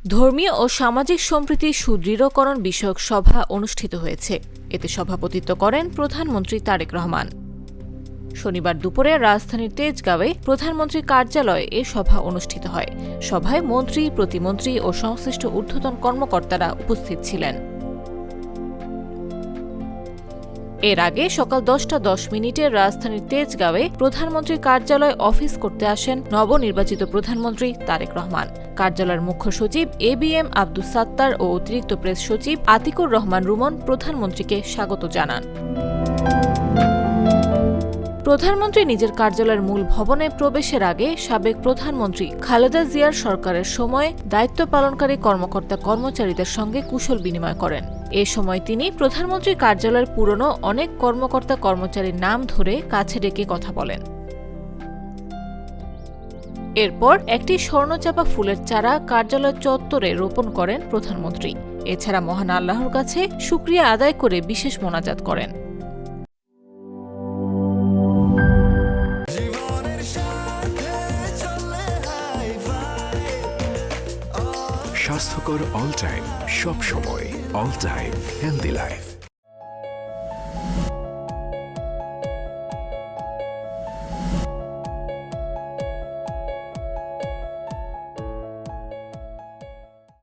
ধর্মীয় ও সামাজিক সম্প্রীতি সুদৃঢ়করণ বিষয়ক সভা অনুষ্ঠিত হয়েছে। এতে সভাপতিত্ব করেন প্রধানমন্ত্রী তারেক রহমান। শনিবার দুপুরে রাজধানীর তেজগাঁওয়ে প্রধানমন্ত্রীর কার্যালয়ে এ সভা অনুষ্ঠিত হয়। সভায় মন্ত্রী, প্রতিমন্ত্রী ও সংশ্লিষ্ট ঊর্ধ্বতন কর্মকর্তারা উপস্থিত ছিলেন। এর আগে সকাল 10টা 10 মিনিটে রাজধানীর তেজগাঁওয়ে প্রধানমন্ত্রীর কার্যালয়ে অফিস করতে আসেন নবনির্বাচিত প্রধানমন্ত্রী তারেক রহমান। কার্যালয়ের মুখ্য সচিব ABM আব্দুস সাত্তার ও অতিরিক্ত প্রেস সচিব আতিকুর রহমান রুমন প্রধানমন্ত্রীকে স্বাগত জানান। প্রধানমন্ত্রী নিজের কার্যালয়ের মূল ভবনে প্রবেশের আগে সাবেক প্রধানমন্ত্রী খালেদা জিয়ার সরকারের সময়ে দায়িত্ব পালনকারী কর্মচারীদের সঙ্গে কুশল বিনিময় করেন। এ সময় তিনি প্রধানমন্ত্রীর কার্যালয়ের পুরনো অনেক কর্মচারীর নাম ধরে কাছে ডেকে কথা বলেন। এরপর একটি স্বর্ণচাপা ফুলের চারা কার্যালয় চত্বরে রোপণ করেন প্রধানমন্ত্রী। এছাড়া মহান আল্লাহর কাছে শুকরিয়া আদায় করে বিশেষ মোনাজাত করেন। স্বাস্থ্যকর অল টাইম, সব সময় অল টাইম হেলদি লাইফ।